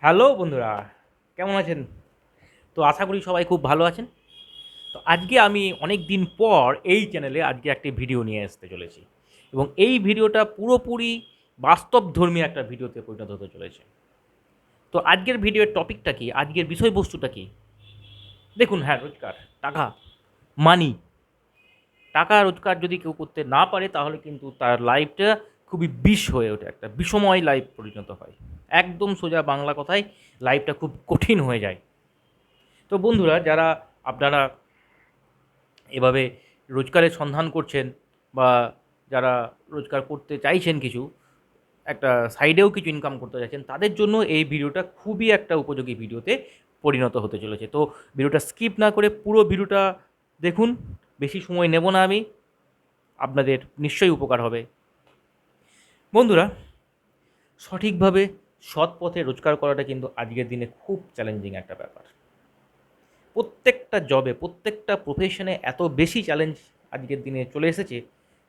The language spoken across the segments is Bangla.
হ্যালো বন্ধুরা, কেমন আছেন? তো আশা করি সবাই খুব ভালো আছেন। তো আজকে আমি অনেক দিন পর এই চ্যানেলে আজকে একটি ভিডিও নিয়ে আসতে চলেছি এবং এই ভিডিওটা পুরোপুরি বাস্তবধর্মী একটা ভিডিওতে পরিণত হতে চলেছে। তো আজকের ভিডিওর টপিকটা কি, আজকের বিষয়বস্তুটা কি? দেখুন, হ্যাঁ, রোজগার, টাকা, মানি। টাকা রোজগার যদি কেউ করতে না পারে তাহলে কিন্তু তার লাইফটা খুবই বিষ হয়ে ওঠে, একটা বিষময় লাইফ পরিণত হয়। একদম সোজা বাংলা কথায় লাইফটা খুব কঠিন হয়ে যায়। তো বন্ধুরা, যারা আপনারা এভাবে রোজগারের সন্ধান করছেন বা যারা রোজগার করতে চাইছেন, কিছু একটা সাইডেও কিছু ইনকাম করতে চাইছেন, তাদের জন্য এই ভিডিওটা খুবই একটা উপযোগী ভিডিওতে পরিণত হতে চলেছে। তো ভিডিওটা স্কিপ না করে পুরো ভিডিওটা দেখুন। বেশি সময় নেব না আমি, আপনাদের নিশ্চয়ই উপকার হবে। বন্ধুরা, সঠিকভাবে সৎ পথে রোজগার করাটা কিন্তু আজকের দিনে খুব চ্যালেঞ্জিং একটা ব্যাপার। প্রত্যেকটা জবে, প্রত্যেকটা প্রফেশনে এত বেশি চ্যালেঞ্জ আজকের দিনে চলে এসেছে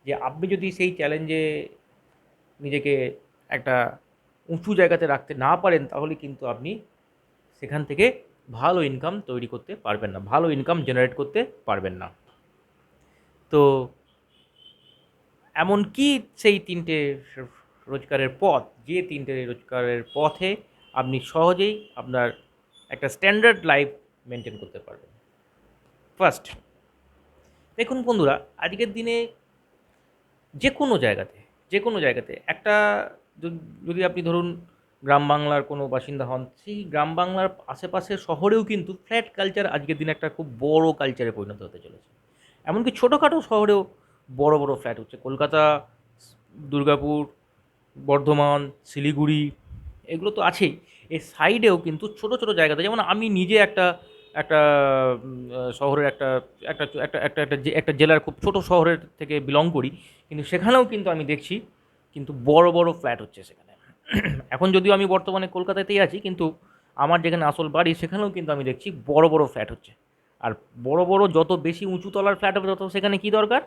যে আপনি যদি সেই চ্যালেঞ্জে নিজেকে একটা উঁচু জায়গাতে রাখতে না পারেন তাহলে কিন্তু আপনি সেখান থেকে ভালো ইনকাম তৈরি করতে পারবেন না, ভালো ইনকাম জেনারেট করতে পারবেন না। তো এমন কি সেই তিনটে রোজগারের পথ, যে তিনটে রোজগারের পথে আপনি সহজেই আপনার একটা স্ট্যান্ডার্ড লাইফ মেনটেন করতে পারবেন। ফার্স্ট, দেখুন বন্ধুরা, আজকের দিনে যে কোনো জায়গাতে, যে কোনো জায়গাতে একটা যদি আপনি ধরুন গ্রাম বাংলার কোনো বাসিন্দা হন, সেই গ্রাম বাংলার আশেপাশের শহরেও কিন্তু ফ্ল্যাট কালচার আজকের দিনে একটা খুব বড় কালচারে পরিণত হতে চলেছে। এমনকি ছোটোখাটো শহরেও বড় বড় ফ্ল্যাট হচ্ছে। কলকাতা, দুর্গাপুর, বর্ধমান, শিলিগুড়ি, এগুলো তো আছেই। এর সাইডেও কিন্তু ছোটো ছোটো জায়গাতে, যেমন আমি নিজে একটা একটা শহরের একটা একটা একটা একটা একটা একটা জেলার খুব ছোট শহরের থেকে বিলং করি, কিন্তু সেখানেও কিন্তু আমি দেখছি কিন্তু বড় বড় ফ্ল্যাট হচ্ছে সেখানে। এখন যদিও আমি বর্তমানে কলকাতাতেই আছি, কিন্তু আমার যেখানে আসল বাড়ি সেখানেও কিন্তু আমি দেখছি বড় বড় ফ্ল্যাট হচ্ছে। আর বড় বড় যত বেশি উঁচু তলার ফ্ল্যাট হবে তত সেখানে কী দরকার,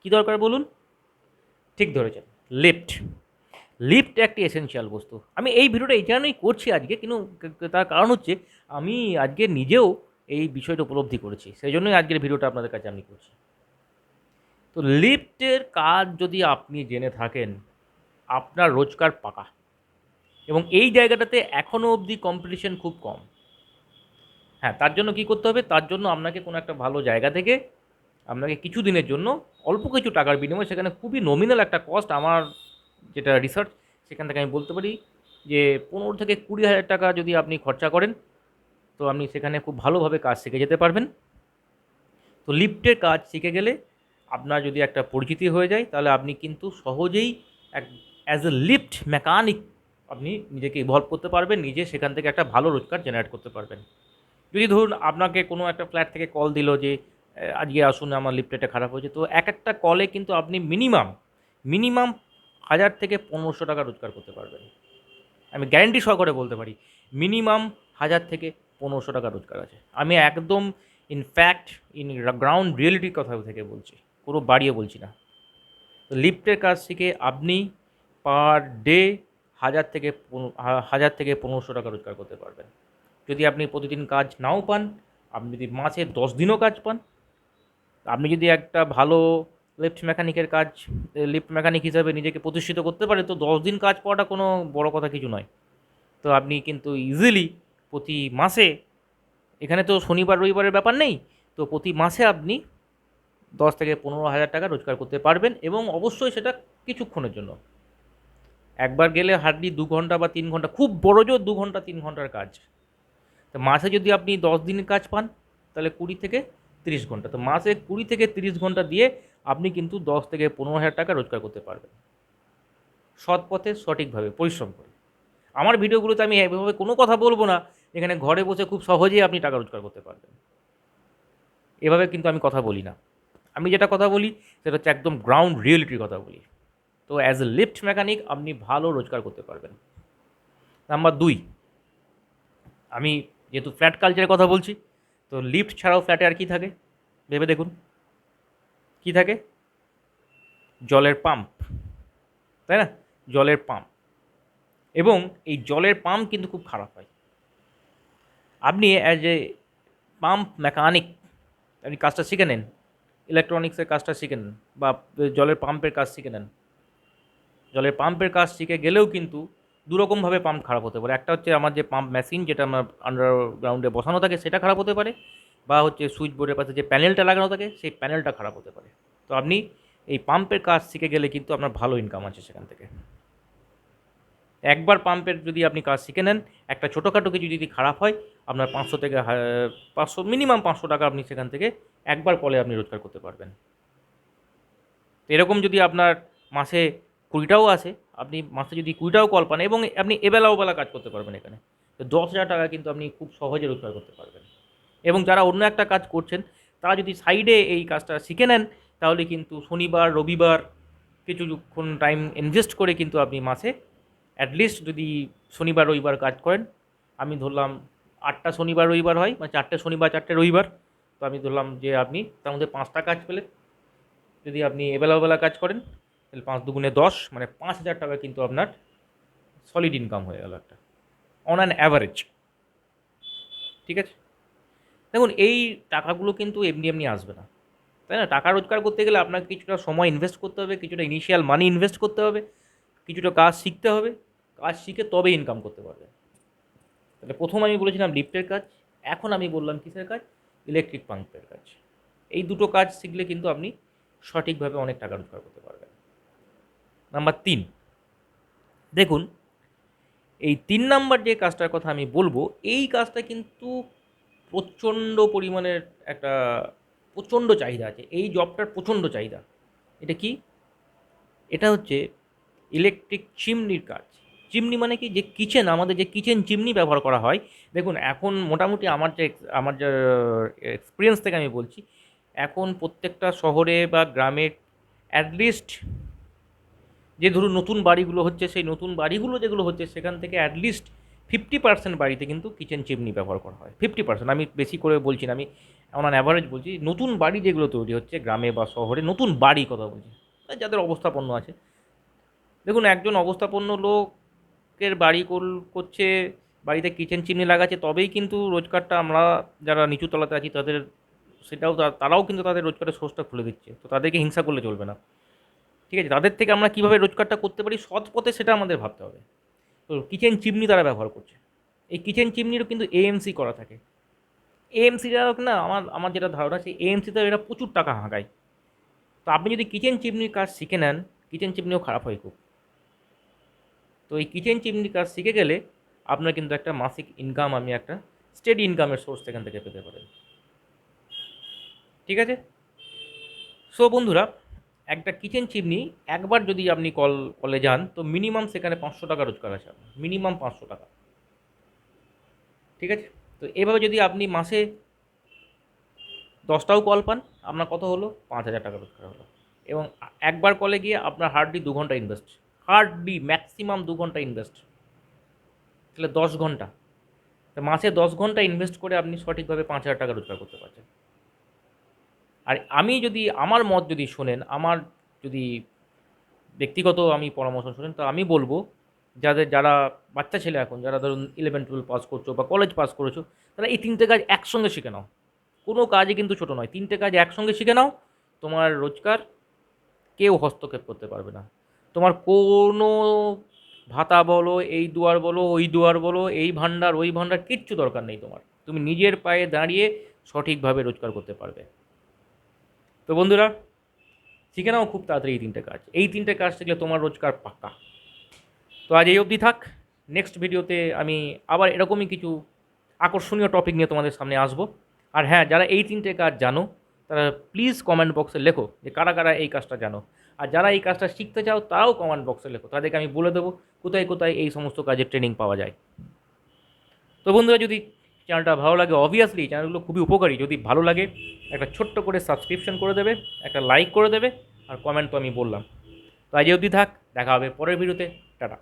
কী দরকার বলুন? ঠিক ধরেছেন, লিফট। লিফট একটি এসেনশিয়াল বস্তু। আমি এই ভিডিওটা এই কারণেই করছি আজকে, কিন্তু তার কারণ হচ্ছে আমি আজকে নিজেও এই বিষয়টা উপলব্ধি করেছি, সেই জন্যই আজকের ভিডিওটা আপনাদের কাছে আমি করছি। তো লিফটের কাজ যদি আপনি জেনে থাকেন, আপনার রোজগার পাকা। এবং এই জায়গাটাতে এখনও অবধি কম্পিটিশন খুব কম। হ্যাঁ, তার জন্য কী করতে হবে? তার জন্য আপনাকে কোনো একটা ভালো জায়গা থেকে আপনাকে কিছু দিনের জন্য অল্প কিছু টাকার বিনিময়ে, সেখানে খুবই নমিনাল একটা কস্ট, আমার যেটা রিসার্চ সেখান থেকে আমি বলতে পারি যে 15,000 থেকে 20,000 টাকা যদি আপনি খরচা করেন, তো আপনি সেখানে খুব ভালোভাবে কাজ শিখে যেতে পারবেন। তো লিফটের কাজ শিখে গেলে আপনার যদি একটা পরিচিতি হয়ে যায়, তাহলে আপনি কিন্তু সহজেই এক অ্যাজ এ লিফট মেকানিক আপনি নিজেকে ইভলভ করতে পারবেন, নিজে সেখান থেকে একটা ভালো রোজগার জেনারেট করতে পারবেন। যদি ধরুন আপনাকে কোনো একটা ফ্ল্যাট থেকে কল দিল যে আজকে আসুন, আমার লিফটেটা খারাপ হয়েছে, তো এক একটা কলে কিন্তু আপনি মিনিমাম মিনিমাম 1,000 থেকে 1,500 টাকা রোজগার করতে পারবেন। আমি গ্যারেন্টি সহকারে বলতে পারি মিনিমাম 1,000 থেকে 1,500 টাকা রোজগার আছে। আমি একদম ইনফ্যাক্ট ইন গ্রাউন্ড রিয়েলিটির কথা থেকে বলছি, কোনো বাড়িয়ে বলছি না। তো লিফটের কাজ শিখে আপনি পার ডে 1,000 থেকে 1,500 টাকা রোজগার করতে পারবেন। যদি আপনি প্রতিদিন কাজ নাও পান, আপনি যদি মাসে 10 দিনও কাজ পান, আপনি যদি একটা ভালো লিফট মেকানিকের কাজ, লিফট মেকানিক হিসাবে নিজেকে প্রতিষ্ঠিত করতে পারেন, তো 10 দিন কাজ পাওয়াটা কোনো বড় কথা কিছু নয়। তো আপনি কিন্তু ইজিলি প্রতি মাসে, এখানে তো শনিবার রবিবারের ব্যাপার নেই, তো প্রতি মাসে আপনি 10 থেকে 15 হাজার টাকা রোজগার করতে পারবেন, এবং অবশ্যই সেটা কিছুক্ষণের জন্য। একবার গেলে হার্ডলি 2 ঘন্টা বা 3 ঘন্টা, খুব বড় জোর 2 ঘন্টা 3 ঘন্টার কাজ। তো মাসে যদি আপনি 10 দিনের কাজ পান, তাহলে 20 থেকে 30 ঘন্টা, তো মাসে 20 থেকে 30 ঘন্টা দিয়ে আপনি কিন্তু 10 থেকে 15 হাজার টাকা রোজগার করতে পারবেন, সৎ পথে সঠিকভাবে পরিশ্রম করে। আমার ভিডিওগুলোতে আমি এভাবে কোনো কথা বলবো না যেখানে ঘরে বসে খুব সহজেই আপনি টাকা রোজগার করতে পারবেন, এভাবে কিন্তু আমি কথা বলি না। আমি যেটা কথা বলি সেটা হচ্ছে একদম গ্রাউন্ড রিয়েলিটির কথা বলি। তো অ্যাজ এ লিফট মেকানিক আপনি ভালো রোজগার করতে পারবেন। নাম্বার 2, আমি যেহেতু ফ্ল্যাট কালচারের কথা বলছি, তো লিফট ছাড়াও ফ্ল্যাটে আর কী থাকে ভেবে দেখুন। কী থাকে? জলের পাম্প, তাই না? জলের পাম্প। এবং এই জলের পাম্প কিন্তু খুব খারাপ হয়। আপনি অ্যাজ এ পাম্প মেকানিক আপনি কাজটা শিখে নেন, ইলেকট্রনিক্সের কাজটা শিখে নেন, বা জলের পাম্পের কাজ শিখে নেন। জলের পাম্পের কাজ শিখে গেলেও কিন্তু দুরকমভাবে পাম্প খারাপ হতে পারে। একটা হচ্ছে আমার যে পাম্প মেশিন যেটা আমার আন্ডারগ্রাউন্ডে বসানো থাকে সেটা খারাপ হতে পারে, বা হচ্ছে সুইচ বোর্ডের পাশে যে প্যানেলটা লাগানো থাকে সেই প্যানেলটা খারাপ হতে পারে। তো আপনি এই পাম্পের কাজ শিখে গেলে কিন্তু আপনার ভালো ইনকাম আছে সেখান থেকে। একবার পাম্পের যদি আপনি কাজ শিখে নেন, একটা ছোটোখাটো কিছু যদি খারাপ হয়, আপনার 500 থেকে 500 মিনিমাম 500 টাকা আপনি সেখান থেকে একবার কলে আপনি রোজগার করতে পারবেন। তো এরকম যদি আপনার মাসে 20টাও আসে, আপনি মাসে যদি 20টাও কল পান এবং আপনি এবেলা ওবেলা কাজ করতে পারবেন এখানে, তো 10,000 টাকা কিন্তু আপনি খুব সহজে রোজগার করতে পারবেন। এবং যারা অন্য একটা কাজ করছেন তারা যদি সাইডে এই কাজটা শিখে নেন, তাহলে কিন্তু শনিবার রবিবার কিছুক্ষণ টাইম ইনভেস্ট করে কিন্তু আপনি মাসে অ্যাটলিস্ট যদি শনিবার রবিবার কাজ করেন, আমি ধরলাম 8টা শনিবার রবিবার হয়, মানে 4টে শনিবার 4টে রবিবার, তো আমি ধরলাম যে আপনি তার মধ্যে 5টা কাজ পেলেন। যদি আপনি এবেলা ওবেলা কাজ করেন তাহলে 5 দুগুণে 10, মানে 5,000 টাকা কিন্তু আপনার সলিড ইনকাম হয়ে গেল একটা, অন অ্যান অ্যাভারেজ। ঠিক আছে? দেখুন এই টাকাগুলো কিন্তু এমনি এমনি আসবে না, তাই না? টাকা রোজগার করতে গেলে আপনাকে কিছুটা সময় ইনভেস্ট করতে হবে, কিছুটা ইনিশিয়াল মানি ইনভেস্ট করতে হবে, কিছুটা কাজ শিখতে হবে, কাজ শিখে তবে ইনকাম করতে পারবে। তাহলে প্রথম আমি বলেছিলাম লিফটের কাজ, এখন আমি বললাম কিসের কাজ? ইলেকট্রিক পাম্পের কাজ। এই দুটো কাজ শিখলে কিন্তু আপনি সঠিকভাবে অনেক টাকা রোজগার করতে পারবেন। নাম্বার 3, দেখুন এই 3 নাম্বার যে কাজটার কথা আমি বলবো, এই কাজটা কিন্তু প্রচণ্ড পরিমাণের একটা প্রচণ্ড চাহিদা আছে, এই জবটার প্রচণ্ড চাহিদা। এটা কি? এটা হচ্ছে ইলেকট্রিক চিমনির কাজ। চিমনি মানে কি? যে কিচেন, আমাদের যে কিচেন চিমনি ব্যবহার করা হয়। দেখুন এখন মোটামুটি আমার যে এক্সপিরিয়েন্স থেকে আমি বলছি, এখন প্রত্যেকটা শহরে বা গ্রামে অ্যাটলিস্ট যে ধরুন নতুন বাড়িগুলো হচ্ছে, সেই নতুন বাড়িগুলো যেগুলো হচ্ছে সেখান থেকে অ্যাটলিস্ট 50% বাড়িতে কিন্তু কিচেন চিমনি ব্যবহার করা হয়। 50%, আমি বেশি করে বলছি না, আমি অন অ্যাভারেজ বলছি। নতুন বাড়ি যেগুলো তৈরি হচ্ছে গ্রামে বা শহরে, নতুন বাড়ি কথা বলছি, যাদের অবস্থাপন্ন আছে। দেখুন একজন অবস্থাপন্ন লোকের বাড়ি করছে, বাড়িতে কিচেন চিমনি লাগাচ্ছে, তবেই কিন্তু রোজগারটা আমরা যারা নিচু তলাতে আছি তাদের, সেটাও তারাও কিন্তু তাদের রোজগারের সোর্সটা খুলে দিচ্ছে। তো তাদেরকে হিংসা করলে চলবে না। ঠিক আছে? তাদের থেকে আমরা কীভাবে রোজগারটা করতে পারি সৎ পথে, সেটা আমাদের ভাবতে হবে। তো কিচেন চিমনি তারা ব্যবহার করছে। এই কিচেন চিমনিরও কিন্তু এএমসি করা থাকে। এএমসিটা না, আমার আমার যেটা ধারণা, সেই এএমসিতে এরা প্রচুর টাকা হাঁকায়। তো আপনি যদি কিচেন চিমনির কাজ শিখে নেন, কিচেন চিমনিও খারাপ হয় খুব। তো এই কিচেন চিমনির কাজ শিখে গেলে আপনার কিন্তু একটা মাসিক ইনকাম, আমি একটা স্টেডি ইনকামের সোর্স সেখান থেকে পেতে পারেন। ঠিক আছে? সো বন্ধুরা, একটা কিচেন চিমনি একবার যদি আপনি কলে যান, তো মিনিমাম সেখানে 500 টাকা রোজগার আছে আপনার, মিনিমাম 500 টাকা। ঠিক আছে? তো এভাবে যদি আপনি মাসে 10টাও কল পান, আপনার কত হলো? 5,000 টাকা রোজগার হলো। এবং একবার কলে গিয়ে আপনার হার্ডলি 2 ঘন্টা ইনভেস্ট, হার্ডলি ম্যাক্সিমাম 2 ঘন্টা ইনভেস্ট, তাহলে 10 ঘন্টা। তো মাসে 10 ঘন্টা ইনভেস্ট করে আপনি সঠিকভাবে 5,000 টাকা রোজগার করতে পারছেন। আর আমি যদি আমার মত যদি শোনেন, আমার যদি ব্যক্তিগত আমি পরামর্শ শোনেন, তো আমি বলবো যারা বাচ্চা ছেলে, এখন যারা ধরুন 11-12 পাস করছো বা কলেজ পাস করেছো, তারা এই 3টে কাজ একসঙ্গে শিখে নাও। কোনো কাজই কিন্তু ছোটো নয়, 3টে কাজ একসঙ্গে শিখে নাও। তোমার রোজগার কেউ হস্তক্ষেপ করতে পারবে না। তোমার কোনো ভাতা বলো, এই দুয়ার বলো, ওই দুয়ার বলো, এই ভাণ্ডার ওই ভাণ্ডার, কিচ্ছু দরকার নেই তোমার। তুমি নিজের পায়ে দাঁড়িয়ে সঠিকভাবে রোজগার করতে পারবে। তো বন্ধুরা, শিখে নাও খুব তাড়াতাড়ি এই 3টে কাজ। এই 3টে কাজ শিখলে তোমার রোজগার পাক্কা। তো আজ এই অবধি থাক। নেক্সট ভিডিওতে আমি আবার এরকমই কিছু আকর্ষণীয় টপিক নিয়ে তোমাদের সামনে আসবো। আর হ্যাঁ, যারা এই 3টে কাজ জানো তারা প্লিজ কমেন্ট বক্সে লেখো যে কারা কারা এই কাজটা জানো। আর যারা এই কাজটা শিখতে চাও তারাও কমেন্ট বক্সে লেখো, তাদেরকে আমি বলে দেবো কোথায় কোথায় এই সমস্ত কাজের ট্রেনিং পাওয়া যায়। তো বন্ধুরা, যদি চ্যানেলটা ভালো লাগে, অবভিয়াসলি চ্যানেলগুলো খুবই উপকারী, যদি ভালো লাগে একটা ছোট্ট করে সাবস্ক্রিপশন করে দেবে, একটা লাইক করে দেবে, আর কমেন্ট তো আমি বললাম। তো আজ অবধি থাক, দেখা হবে পরের ভিডিওতে। টাটা।